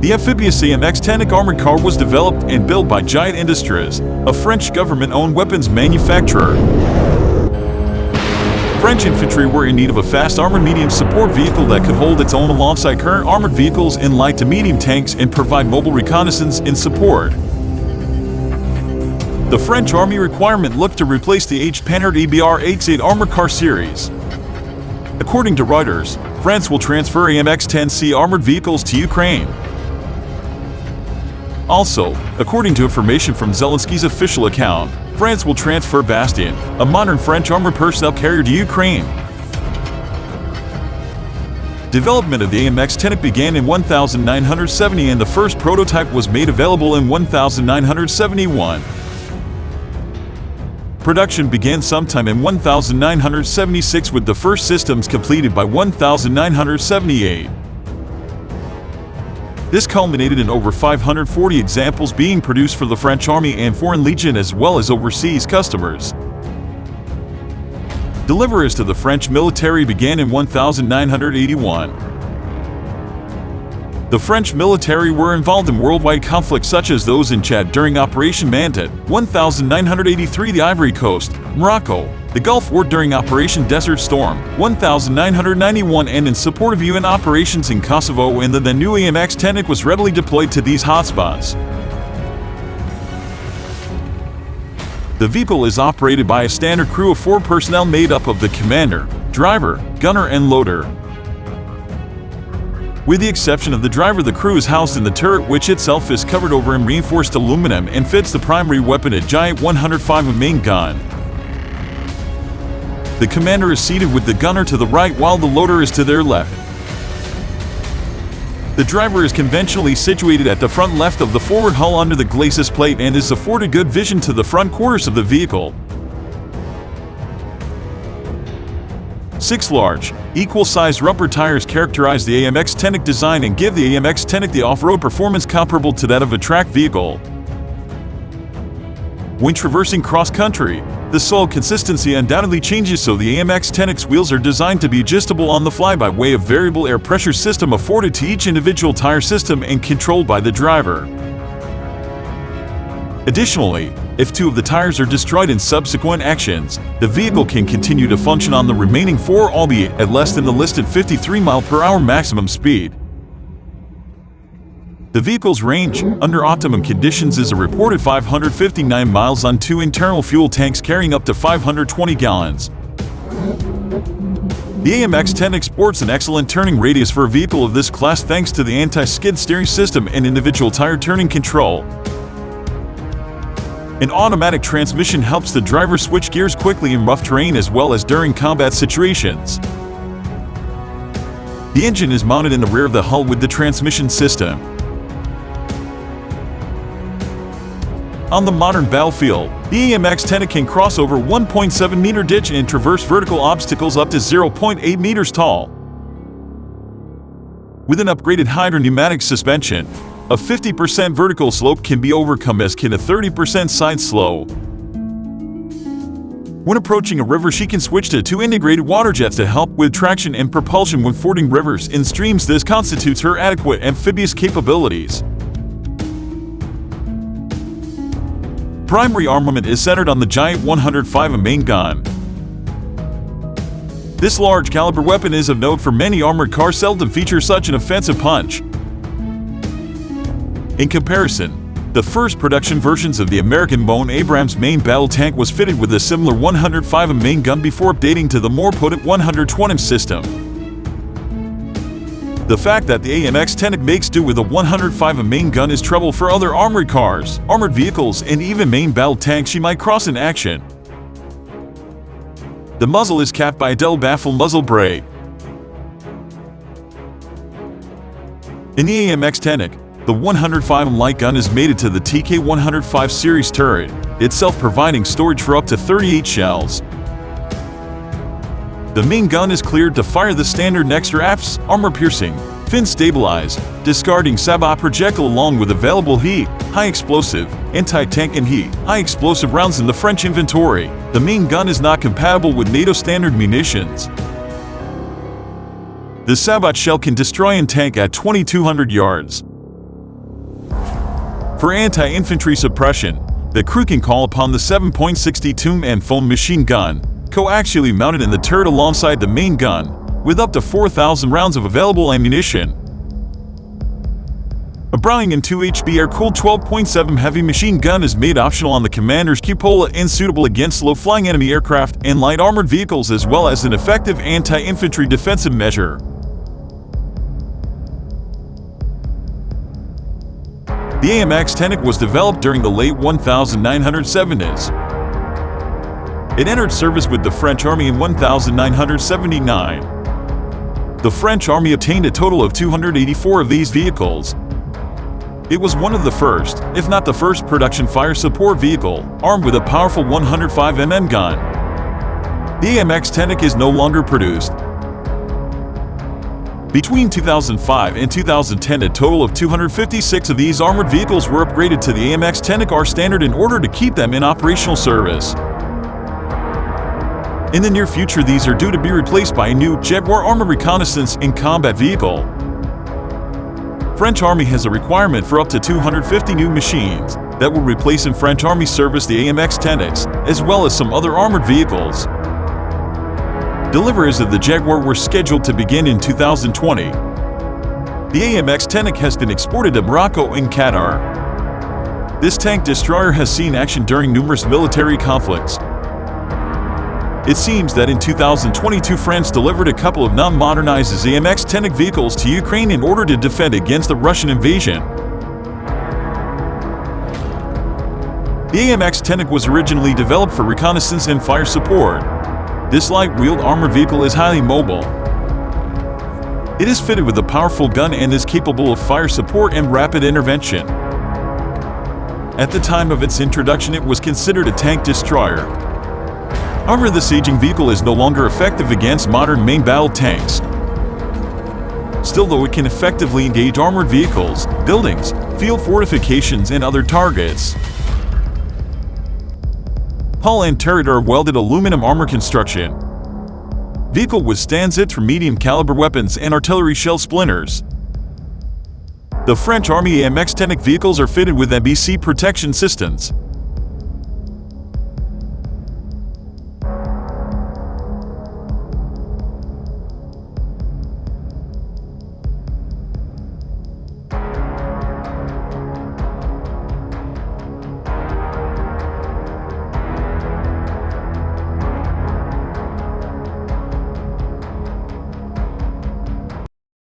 The amphibious AMX-10 armored car was developed and built by Giant Industries, a French government-owned weapons manufacturer. French infantry were in need of a fast armored medium support vehicle that could hold its own alongside current armored vehicles in light to medium tanks and provide mobile reconnaissance and support. The French Army requirement looked to replace the aged Panhard ABR-88 armored car series. According to Reuters, France will transfer AMX-10C armored vehicles to Ukraine. Also, according to information from Zelensky's official account, France will transfer Bastion, a modern French armored personnel carrier, to Ukraine. Development of the AMX-10 began in 1970 and the first prototype was made available in 1971. Production began sometime in 1976 with the first systems completed by 1978. This culminated in over 540 examples being produced for the French Army and Foreign Legion as well as overseas customers. Deliveries to the French military began in 1981. The French military were involved in worldwide conflicts such as those in Chad during Operation Mandat, 1983 the Ivory Coast, Morocco, the Gulf War during Operation Desert Storm, 1991 and in support of UN operations in Kosovo, and the new AMX-10 was readily deployed to these hotspots. The vehicle is operated by a standard crew of 4 personnel made up of the commander, driver, gunner and loader. With the exception of the driver, the crew is housed in the turret, which itself is covered over in reinforced aluminum and fits the primary weapon, a giant 105 main gun. The commander is seated with the gunner to the right while the loader is to their left. The driver is conventionally situated at the front left of the forward hull under the glacis plate and is afforded good vision to the front quarters of the vehicle. 6 large, equal-sized rubber tires characterize the AMX-10 design and give the AMX-10 the off-road performance comparable to that of a track vehicle. When traversing cross-country, the soil consistency undoubtedly changes, so the AMX-10's wheels are designed to be adjustable on the fly by way of variable air pressure system afforded to each individual tire system and controlled by the driver. Additionally, if 2 of the tires are destroyed in subsequent actions, the vehicle can continue to function on the remaining 4, albeit at less than the listed 53 mph maximum speed. The vehicle's range, under optimum conditions, is a reported 559 miles on 2 internal fuel tanks carrying up to 520 gallons. The AMX-10 sports an excellent turning radius for a vehicle of this class thanks to the anti-skid steering system and individual tire turning control. An automatic transmission helps the driver switch gears quickly in rough terrain as well as during combat situations. The engine is mounted in the rear of the hull with the transmission system. On the modern battlefield, the AMX-10 can cross over 1.7 meter ditch and traverse vertical obstacles up to 0.8 meters tall. With an upgraded hydropneumatic suspension, a 50% vertical slope can be overcome, as can a 30% side slope. When approaching a river, she can switch to 2 integrated water jets to help with traction and propulsion when fording rivers and streams. This constitutes her adequate amphibious capabilities. Primary armament is centered on the giant 105 main gun. This large caliber weapon is of note, for many armored cars seldom feature such an offensive punch. In comparison, the first production versions of the American M1a2 Abrams main battle tank was fitted with a similar 105 main gun before updating to the more potent 120 system. The fact that the AMX-10 makes do with a 105 main gun is trouble for other armored cars, armored vehicles, and even main battle tanks she might cross in action. The muzzle is capped by a double baffle muzzle brake. In the AMX-10, the 105 light gun is mated to the TK105 series turret, itself providing storage for up to 38 shells. The main gun is cleared to fire the standard extra AFS, armor-piercing, fin-stabilized, discarding sabot projectile along with available heat, high-explosive, anti-tank and heat, high-explosive rounds in the French inventory. The main gun is not compatible with NATO standard munitions. The sabot shell can destroy a tank at 2,200 yards. For anti-infantry suppression, the crew can call upon the 7.62mm foam machine gun, coaxially mounted in the turret alongside the main gun, with up to 4,000 rounds of available ammunition. A Browning M2 HB air-cooled 12.7 heavy machine gun is made optional on the commander's cupola and suitable against low-flying enemy aircraft and light armored vehicles, as well as an effective anti-infantry defensive measure. The AMX-10 was developed during the late 1970s. It entered service with the French Army in 1979. The French Army obtained a total of 284 of these vehicles. It was one of the first, if not the first, production fire support vehicle, armed with a powerful 105mm gun. The AMX-10 is no longer produced. Between 2005 and 2010, a total of 256 of these armored vehicles were upgraded to the AMX-10 R standard in order to keep them in operational service. In the near future, these are due to be replaced by a new Jaguar armored reconnaissance and combat vehicle. French Army has a requirement for up to 250 new machines that will replace in French Army service the AMX-10X, as well as some other armored vehicles. Deliveries of the Jaguar were scheduled to begin in 2020. The AMX-10 has been exported to Morocco and Qatar. This tank destroyer has seen action during numerous military conflicts. It seems that in 2022, France delivered a couple of non-modernized AMX-10 vehicles to Ukraine in order to defend against the Russian invasion. The AMX-10 was originally developed for reconnaissance and fire support. This light-wheeled armored vehicle is highly mobile. It is fitted with a powerful gun and is capable of fire support and rapid intervention. At the time of its introduction, it was considered a tank destroyer. However, this aging vehicle is no longer effective against modern main battle tanks. Still, though, it can effectively engage armored vehicles, buildings, field fortifications, and other targets. Hull and turret are welded aluminum armor construction. Vehicle withstands hits from medium caliber weapons and artillery shell splinters. The French Army AMX-10 vehicles are fitted with MBC protection systems.